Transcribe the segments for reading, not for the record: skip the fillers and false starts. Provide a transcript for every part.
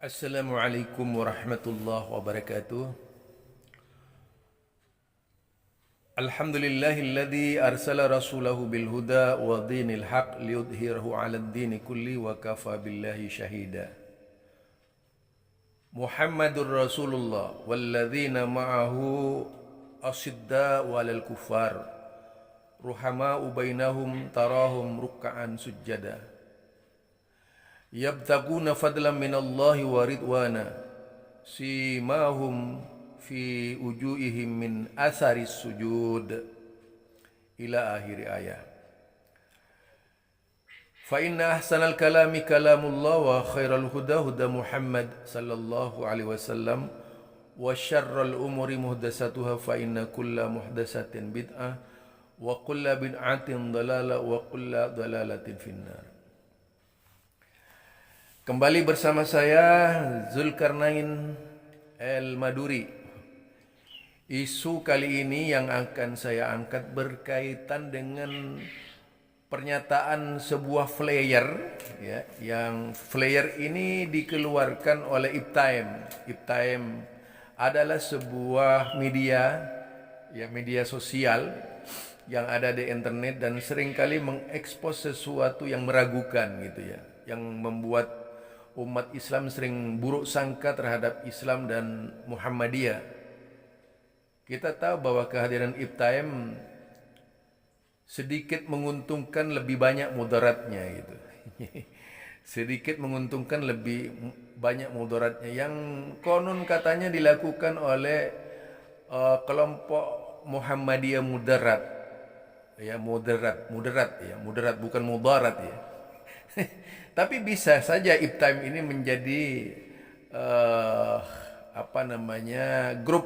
Assalamualaikum warahmatullahi wabarakatuh. Alhamdulillahilladzi arsala rasulahu bil huda wa dinil haq liyudhhirahu 'alad dini kulli wa kafa billahi syahida. Muhammadur Rasulullah walladzina ma'ahu asyidda 'alal kuffar ruhama'u bainahum tarahum ruk'an sujjada. Yabtaguna fadlan minallahi wa ridwana simahum fi wujuhihim min atharis sujud ila akhir ayat. Fa inna ahsanal kalami kalamullah wa khairal huda huda Muhammad sallallahu alaihi wasallam wa syarral umuri muhdatsatuha fa inna kulla muhdatsatin bid'ah wa kulla bid'atin dalalah wa kulla dalalatin finnar. Kembali bersama saya Zulkarnain El-Maduri. Isu kali ini yang akan saya angkat berkaitan dengan pernyataan sebuah flyer ya, yang flyer ini dikeluarkan oleh Iptaim. Iptaim adalah sebuah media sosial yang ada di internet dan seringkali mengekspos sesuatu yang meragukan gitu ya, yang membuat umat Islam sering buruk sangka terhadap Islam dan Muhammadiyah. Kita tahu bahwa kehadiran Iptaim sedikit menguntungkan, lebih banyak mudaratnya gitu. Sedikit menguntungkan, lebih banyak mudaratnya, yang konon katanya dilakukan oleh kelompok Muhammadiyah mudarat. Ya, mudarat bukan mudarat ya. Tapi bisa saja Iptaim ini menjadi grup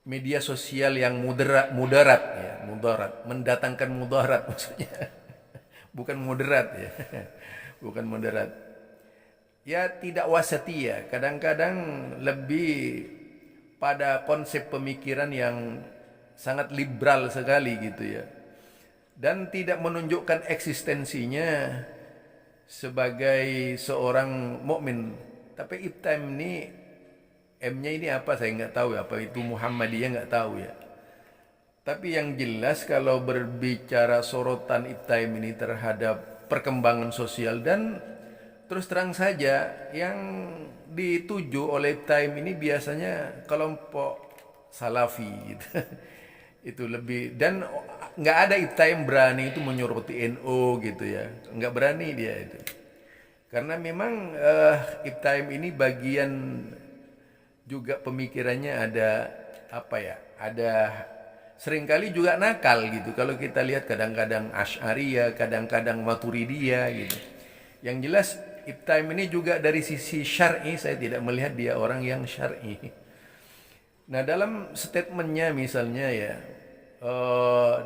media sosial yang mudarat, mendatangkan mudarat maksudnya. Bukan moderat ya. Bukan moderat. Ya, tidak wasatiyah, kadang-kadang lebih pada konsep pemikiran yang sangat liberal sekali gitu ya. Dan tidak menunjukkan eksistensinya sebagai seorang mukmin. Tapi Iptaim ini M-nya ini apa saya nggak tahu, apa itu Muhammadiyah nggak tahu ya. Tapi yang jelas kalau berbicara sorotan Iptaim ini terhadap perkembangan sosial, dan terus terang saja yang dituju oleh Iptaim ini biasanya kelompok Salafi gitu. Itu lebih, dan nggak ada Iptaim berani itu menyoroti NU gitu ya, nggak berani dia itu, karena memang Iptaim ini bagian juga pemikirannya ada ada seringkali juga nakal gitu. Kalau kita lihat kadang-kadang Asy'ariyah, kadang-kadang Maturidiyah gitu. Yang jelas Iptaim ini juga dari sisi syar'i saya tidak melihat dia orang yang syar'i. Nah, dalam statementnya misalnya ya,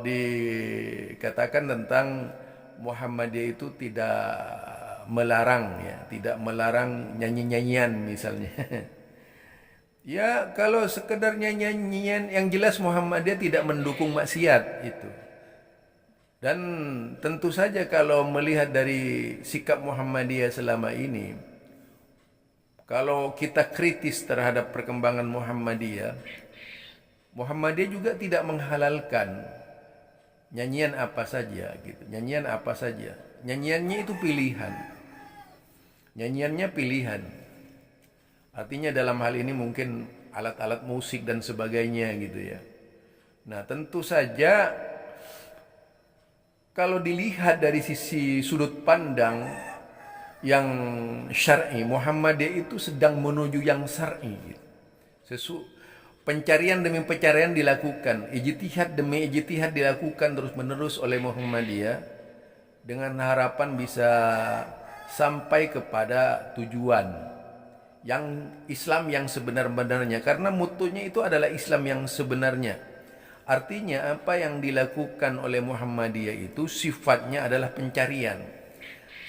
dikatakan tentang Muhammadiyah itu tidak melarang nyanyi-nyanyian misalnya. Ya, kalau sekedar nyanyi-nyanyian, yang jelas Muhammadiyah tidak mendukung maksiat itu. Dan tentu saja kalau melihat dari sikap Muhammadiyah selama ini, kalau kita kritis terhadap perkembangan Muhammadiyah juga tidak menghalalkan nyanyian apa saja gitu. Nyanyian apa saja. Nyanyiannya itu pilihan. Nyanyiannya pilihan. Artinya dalam hal ini mungkin alat-alat musik dan sebagainya gitu ya. Nah, tentu saja kalau dilihat dari sisi sudut pandang yang syar'i, Muhammadiyah itu sedang menuju yang syar'i. Pencarian demi pencarian dilakukan, ijtihad demi ijtihad dilakukan terus-menerus oleh Muhammadiyah dengan harapan bisa sampai kepada tujuan yang Islam yang sebenar-benarnya, karena mutunya itu adalah Islam yang sebenarnya. Artinya apa yang dilakukan oleh Muhammadiyah itu sifatnya adalah pencarian,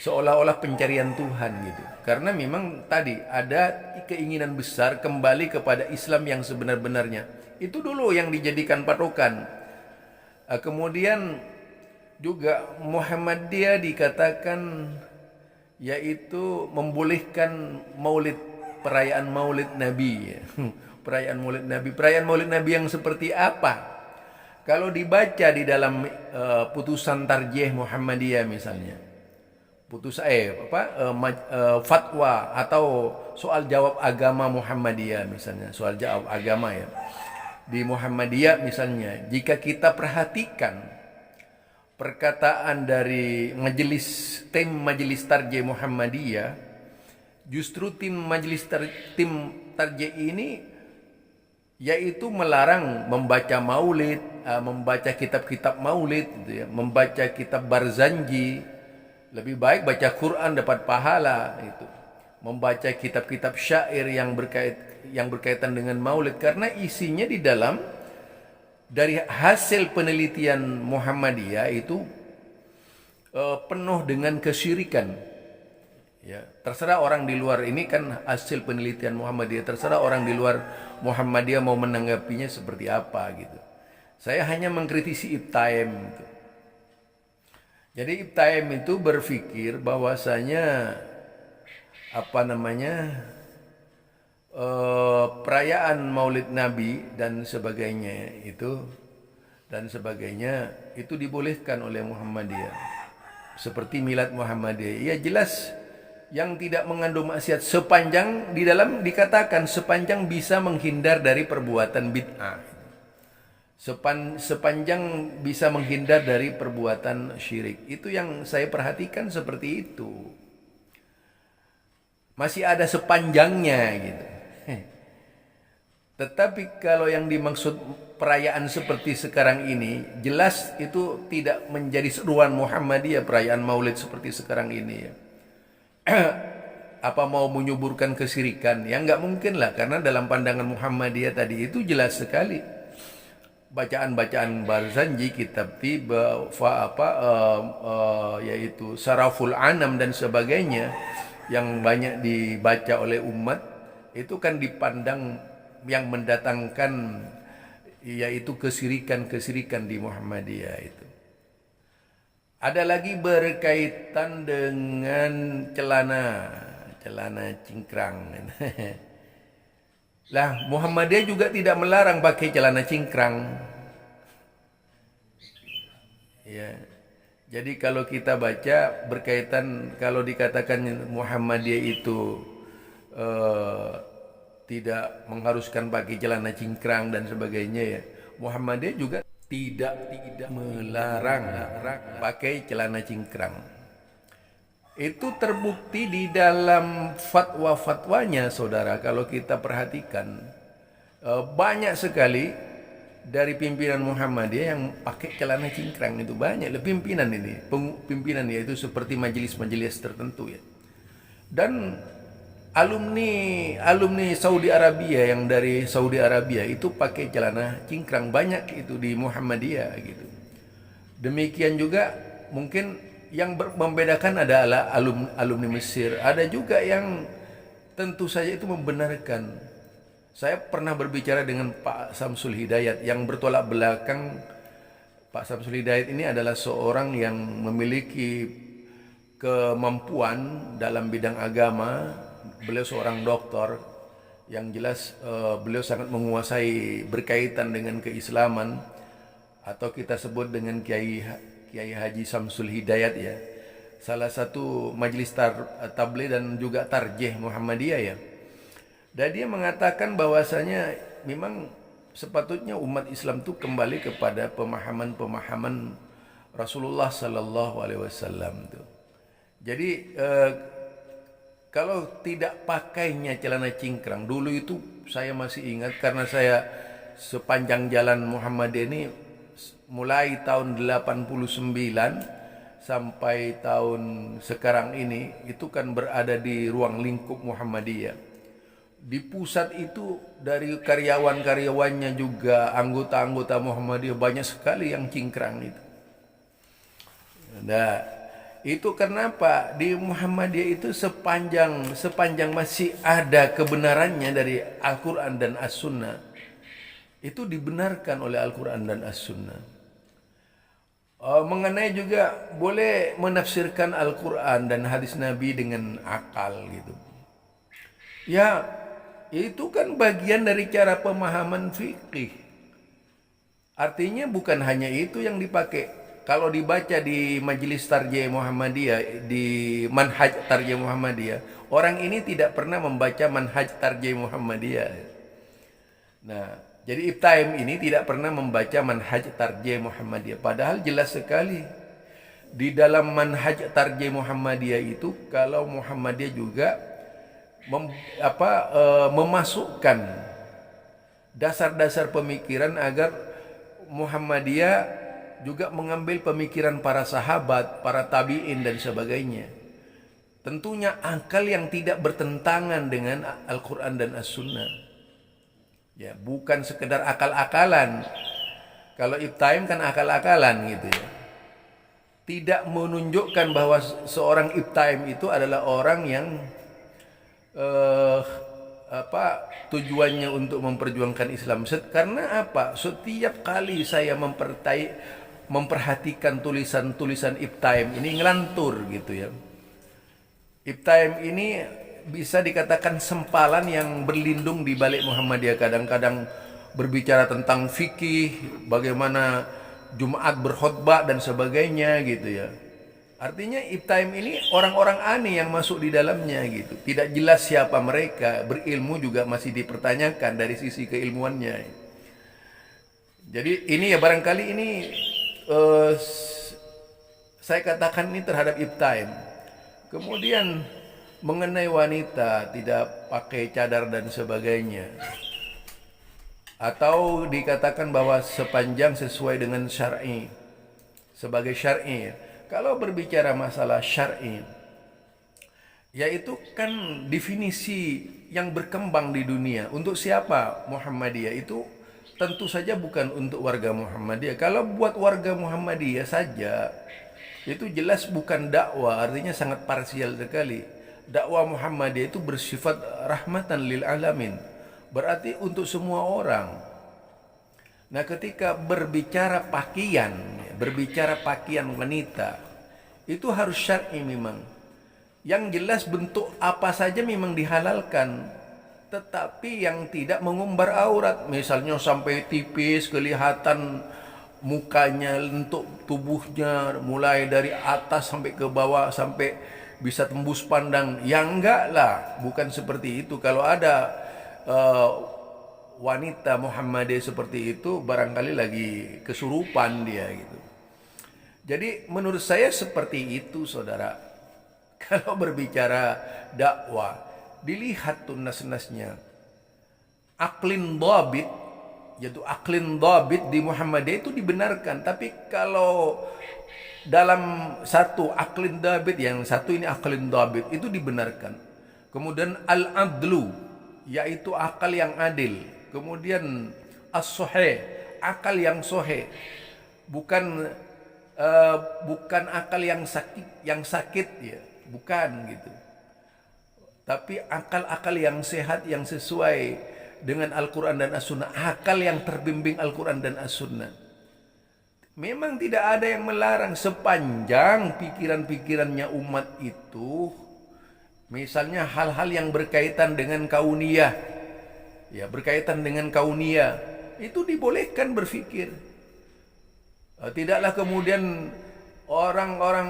seolah-olah pencarian Tuhan gitu. Karena memang tadi ada keinginan besar kembali kepada Islam yang sebenar-benarnya. Itu dulu yang dijadikan patokan. Kemudian juga Muhammadiyah dikatakan yaitu membolehkan maulid, perayaan maulid Nabi. Perayaan maulid Nabi. Perayaan maulid Nabi yang seperti apa? Kalau dibaca di dalam putusan tarjih Muhammadiyah misalnya, fatwa atau soal jawab agama Muhammadiyah misalnya, soal jawab agama ya. Di Muhammadiyah misalnya, jika kita perhatikan perkataan dari tim majelis tarjih Muhammadiyah, justru tim tarjih ini yaitu melarang membaca maulid, membaca kitab-kitab maulid, gitu ya, membaca kitab Barzanji. Lebih baik baca Quran dapat pahala itu. Membaca kitab-kitab syair yang berkaitan dengan maulid, karena isinya di dalam dari hasil penelitian Muhammadiyah itu penuh dengan kesyirikan. Ya, terserah orang di luar, ini kan hasil penelitian Muhammadiyah, terserah orang di luar Muhammadiyah mau menanggapinya seperti apa gitu. Saya hanya mengkritisi Ibtaim gitu. Jadi Ibtaim itu berpikir bahwasanya perayaan Maulid Nabi dan sebagainya itu dibolehkan oleh Muhammadiyah. Seperti Milad Muhammadiyah. Ya jelas yang tidak mengandung maksiat sepanjang di dalam dikatakan sepanjang bisa menghindar dari perbuatan bid'ah. Sepanjang bisa menghindar dari perbuatan syirik. Itu yang saya perhatikan seperti itu. Masih ada sepanjangnya gitu. Tetapi kalau yang dimaksud perayaan seperti sekarang ini, jelas itu tidak menjadi seruan Muhammadiyah perayaan Maulid seperti sekarang ini ya. Apa mau menyuburkan kesyirikan? Ya nggak mungkin lah, karena dalam pandangan Muhammadiyah tadi itu jelas sekali. Bacaan-bacaan Barzanji, kitab Tiba, yaitu Saraful Anam dan sebagainya yang banyak dibaca oleh umat, itu kan dipandang yang mendatangkan yaitu kesyirikan di Muhammadiyah itu. Ada lagi berkaitan dengan celana cingkrang. Lah, Muhammadiyah juga tidak melarang pakai celana cingkrang. Ya. Jadi kalau kita baca berkaitan, kalau dikatakan Muhammadiyah itu tidak mengharuskan pakai celana cingkrang dan sebagainya ya, Muhammadiyah juga tidak melarang pakai celana cingkrang. Itu terbukti di dalam fatwa-fatwanya, saudara. Kalau kita perhatikan, banyak sekali dari pimpinan Muhammadiyah yang pakai celana cingkrang, itu banyak. Pimpinan yaitu seperti majelis-majelis tertentu ya. Dan alumni Saudi Arabia, yang dari Saudi Arabia itu pakai celana cingkrang, banyak itu di Muhammadiyah gitu. Demikian juga mungkin yang membedakan adalah alumni Mesir. Ada juga yang tentu saja itu membenarkan. Saya pernah berbicara dengan Pak Samsul Hidayat yang bertolak belakang. Pak Samsul Hidayat ini adalah seorang yang memiliki kemampuan dalam bidang agama. Beliau seorang doktor, yang jelas beliau sangat menguasai berkaitan dengan keislaman, atau kita sebut dengan Kiai Haji Samsul Hidayat ya. Salah satu majelis tabligh dan juga tarjih Muhammadiyah ya. Dan dia mengatakan bahwasanya memang sepatutnya umat Islam itu kembali kepada pemahaman Rasulullah sallallahu alaihi wasallam tuh. Jadi kalau tidak pakainya celana cingkrang, dulu itu saya masih ingat, karena saya sepanjang jalan Muhammadiyah ini mulai tahun 89 sampai tahun sekarang ini, itu kan berada di ruang lingkup Muhammadiyah. Di pusat itu dari karyawan-karyawannya juga anggota-anggota Muhammadiyah banyak sekali yang cingkrang itu. Nah, itu kenapa di Muhammadiyah itu sepanjang masih ada kebenarannya dari Al-Quran dan As-Sunnah, itu dibenarkan oleh Al-Quran dan As-Sunnah. Mengenai juga boleh menafsirkan Al-Quran dan hadis Nabi dengan akal gitu. Ya, itu kan bagian dari cara pemahaman fikih. Artinya bukan hanya itu yang dipakai. Kalau dibaca di Majelis Tarjih Muhammadiyah, di Manhaj Tarjih Muhammadiyah, orang ini tidak pernah membaca Manhaj Tarjih Muhammadiyah. Nah, jadi Ibtaim ini tidak pernah membaca Manhaj Tarjih Muhammadiyah. Padahal jelas sekali di dalam Manhaj Tarjih Muhammadiyah itu, kalau Muhammadiyah juga memasukkan dasar-dasar pemikiran agar Muhammadiyah juga mengambil pemikiran para sahabat, para tabi'in dan sebagainya. Tentunya akal yang tidak bertentangan dengan Al-Quran dan As-Sunnah. Ya, bukan sekedar akal-akalan. Kalau Ibtaim kan akal-akalan gitu ya. Tidak menunjukkan bahwa seorang Ibtaim itu adalah orang yang tujuannya untuk memperjuangkan Islam. Karena apa? Setiap kali saya memperhatikan tulisan-tulisan Ibtaim ini ngelantur gitu ya. Ibtaim ini bisa dikatakan sempalan yang berlindung di balik Muhammadiyah. Kadang-kadang berbicara tentang fikih, bagaimana Jumat berkhutbah dan sebagainya gitu ya. Artinya Ibtaim ini orang-orang aneh yang masuk di dalamnya gitu. Tidak jelas siapa mereka, berilmu juga masih dipertanyakan dari sisi keilmuannya. Jadi ini ya barangkali ini saya katakan ini terhadap Ibtaim. Kemudian mengenai wanita tidak pakai cadar dan sebagainya, atau dikatakan bahwa sepanjang sesuai dengan syar'i, sebagai syar'i. Kalau berbicara masalah syar'i, yaitu kan definisi yang berkembang di dunia. Untuk siapa Muhammadiyah itu? Tentu saja bukan untuk warga Muhammadiyah. Kalau buat warga Muhammadiyah saja, itu jelas bukan dakwah, artinya sangat parsial sekali. Dakwah Muhammadiyah itu bersifat rahmatan lil alamin, berarti untuk semua orang. Nah, ketika berbicara pakaian wanita, itu harus syar'i memang. Yang jelas bentuk apa saja memang dihalalkan, tetapi yang tidak mengumbar aurat, misalnya sampai tipis kelihatan mukanya, lentuk tubuhnya mulai dari atas sampai ke bawah sampai bisa tembus pandang. Ya enggak lah, bukan seperti itu. Kalau ada wanita Muhammadiyah seperti itu, barangkali lagi kesurupan dia gitu. Jadi menurut saya seperti itu, saudara. Kalau berbicara dakwah, dilihat tuh nas-nasnya. Aklin dhabit, yaitu aklin dhabit di Muhammadiyah itu dibenarkan. Tapi kalau dalam satu aklin dhabit, yang satu ini aklin dhabit, itu dibenarkan. Kemudian al-adlu, yaitu akal yang adil. Kemudian as-sahih, akal yang sahih. Bukan akal yang sakit ya, bukan gitu. Tapi akal-akal yang sehat, yang sesuai dengan Al-Quran dan As-Sunnah, akal yang terbimbing Al-Quran dan As-Sunnah. Memang tidak ada yang melarang sepanjang pikiran-pikirannya umat itu, misalnya hal-hal yang berkaitan dengan kauniyah, ya berkaitan dengan kauniyah, itu dibolehkan berpikir. Tidaklah kemudian orang-orang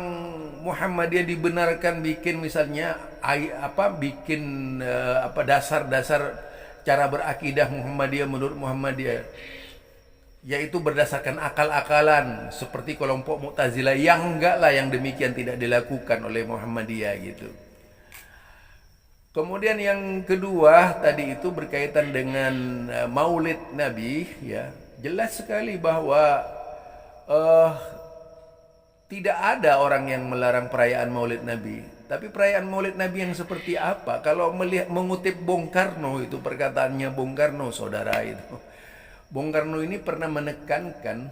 Muhammadiyah dibenarkan bikin misalnya dasar-dasar cara berakidah Muhammadiyah menurut Muhammadiyah, yaitu berdasarkan akal-akalan seperti kelompok Mu'tazilah. Yang enggak lah, yang demikian tidak dilakukan oleh Muhammadiyah gitu. Kemudian yang kedua tadi itu berkaitan dengan Maulid Nabi, ya jelas sekali bahwa tidak ada orang yang melarang perayaan Maulid Nabi. Tapi perayaan Maulid Nabi yang seperti apa? Kalau mengutip Bung Karno, itu perkataannya Bung Karno, saudara itu. Bung Karno ini pernah menekankan,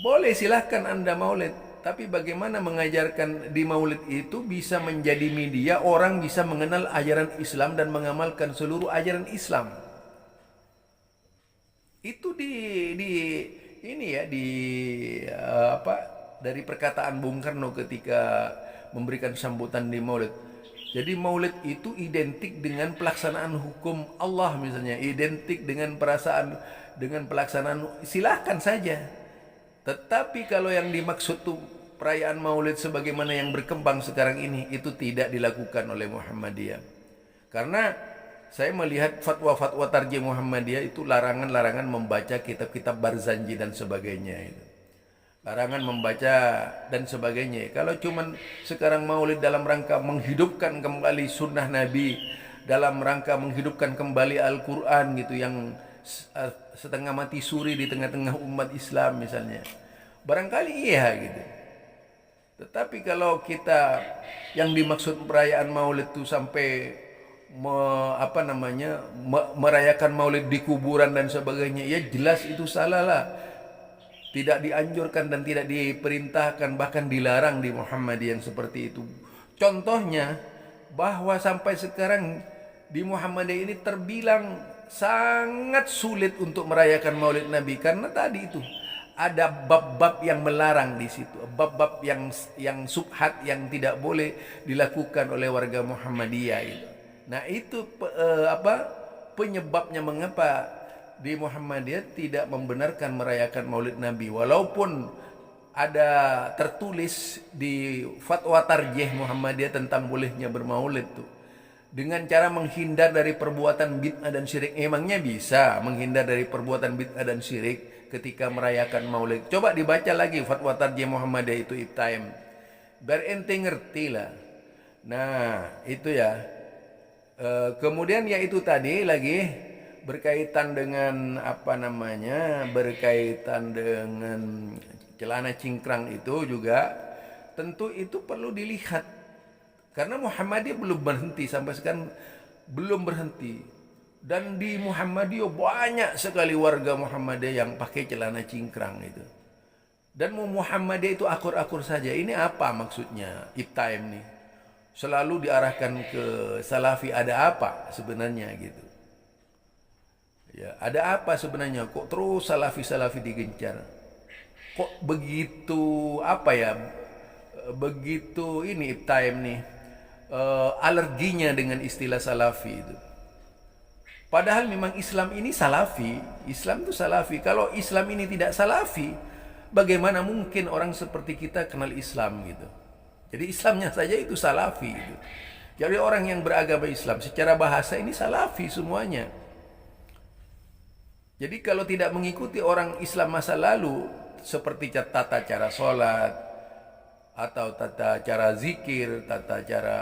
boleh silahkan Anda Maulid, tapi bagaimana mengajarkan di Maulid itu bisa menjadi media orang bisa mengenal ajaran Islam dan mengamalkan seluruh ajaran Islam. Itu ini ya apa, dari perkataan Bung Karno ketika memberikan sambutan di Maulid. Jadi Maulid itu identik dengan pelaksanaan hukum Allah misalnya, identik dengan pelaksanaan, silahkan saja. Tetapi kalau yang dimaksud tuh perayaan Maulid sebagaimana yang berkembang sekarang ini, itu tidak dilakukan oleh Muhammadiyah. Karena saya melihat fatwa-fatwa tarjih Muhammadiyah itu larangan-larangan membaca kitab-kitab Barzanji dan sebagainya itu. Larangan membaca dan sebagainya. Kalau cuman sekarang Maulid dalam rangka menghidupkan kembali sunnah Nabi, dalam rangka menghidupkan kembali Al-Quran gitu, yang setengah mati suri di tengah-tengah umat Islam misalnya, barangkali iya gitu. Tetapi kalau kita yang dimaksud perayaan Maulid itu sampai merayakan Maulid di kuburan dan sebagainya, ya jelas itu salah lah. Tidak dianjurkan dan tidak diperintahkan, bahkan dilarang di Muhammadiyah yang seperti itu. Contohnya bahwa sampai sekarang di Muhammadiyah ini terbilang sangat sulit untuk merayakan Maulid Nabi, karena tadi itu ada bab-bab yang melarang di situ, bab-bab yang subhat, yang tidak boleh dilakukan oleh warga Muhammadiyah itu. Nah, itu penyebabnya mengapa di Muhammadiyah tidak membenarkan merayakan Maulid Nabi, walaupun ada tertulis di fatwa tarjih Muhammadiyah tentang bolehnya bermaulid tuh, dengan cara menghindar dari perbuatan bid'ah dan syirik. Emangnya bisa menghindar dari perbuatan bid'ah dan syirik ketika merayakan Maulid? Coba dibaca lagi fatwa tarjih Muhammadiyah itu Ibtaim, biar ente ngerti lah. Nah itu ya. Kemudian ya itu tadi lagi berkaitan dengan berkaitan dengan celana cingkrang itu juga tentu itu perlu dilihat, karena Muhammadiyah belum berhenti sampai sekarang, belum berhenti. Dan di Muhammadiyah banyak sekali warga Muhammadiyah yang pakai celana cingkrang itu. Dan Muhammadiyah itu akur-akur saja. Ini apa maksudnya Ibtaim nih? Selalu diarahkan ke Salafi, ada apa sebenarnya gitu? Ya, ada apa sebenarnya? Kok terus Salafi digencar? Kok begitu begitu ini Ibtaim nih alerginya dengan istilah Salafi itu? Padahal memang Islam ini Salafi, Islam itu Salafi. Kalau Islam ini tidak Salafi, bagaimana mungkin orang seperti kita kenal Islam gitu? Jadi Islamnya saja itu Salafi gitu. Jadi orang yang beragama Islam secara bahasa ini Salafi semuanya. Jadi kalau tidak mengikuti orang Islam masa lalu, seperti tata cara sholat, atau tata cara zikir, tata cara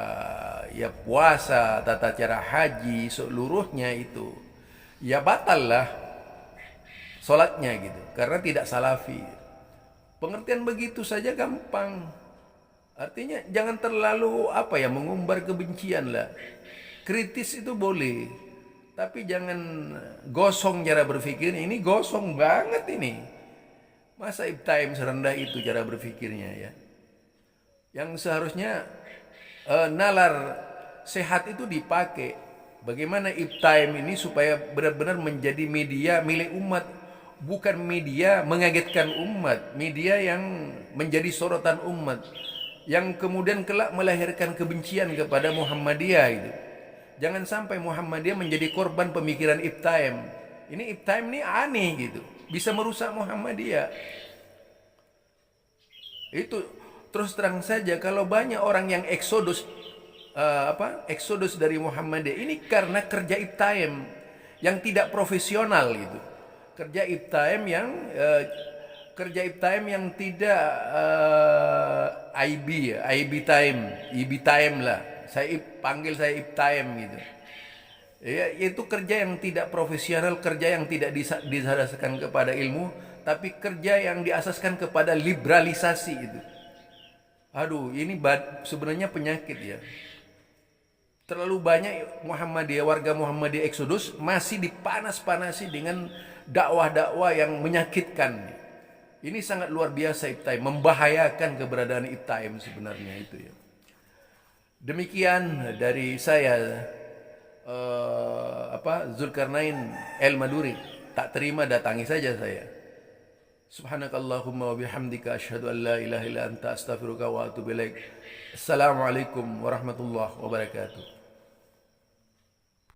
puasa, tata cara haji, seluruhnya itu, ya batal lah sholatnya gitu, karena tidak Salafi. Pengertian begitu saja gampang. Artinya jangan terlalu mengumbar kebencian lah. Kritis itu boleh, tapi jangan gosong cara berpikir. Ini gosong banget ini. Masa Ibtaim serendah itu cara berpikirnya ya? Yang seharusnya nalar sehat itu dipakai. Bagaimana Ibtaim ini supaya benar-benar menjadi media milik umat, bukan media mengagetkan umat, media yang menjadi sorotan umat, yang kemudian kelak melahirkan kebencian kepada Muhammadiyah itu. Jangan sampai Muhammadiyah menjadi korban pemikiran Ibtaim. Ini Ibtaim ini aneh gitu, bisa merusak Muhammadiyah. Itu terus terang saja, kalau banyak orang yang eksodus dari Muhammadiyah ini karena kerja Ibtaim yang tidak profesional itu. Kerja Ibtaim yang tidak IB time lah. Saya panggil saya Ibtaim gitu. Ya, itu kerja yang tidak profesional, kerja yang tidak diasaskan kepada ilmu, tapi kerja yang diasaskan kepada liberalisasi itu. Aduh, ini sebenarnya penyakit ya. Terlalu banyak warga Muhammadiyah eksodus masih dipanas-panasi dengan dakwah-dakwah yang menyakitkan. Ini sangat luar biasa Ibtaim, membahayakan keberadaan Ibtaim sebenarnya itu ya. Demikian dari saya, Zulkarnain El Maduri. Tak terima datangi saja saya. Subhanakallahumma wa bihamdika asyhadu an la ilaha illa anta astaghfiruka wa atubu ilaik. Assalamualaikum warahmatullahi wabarakatuh.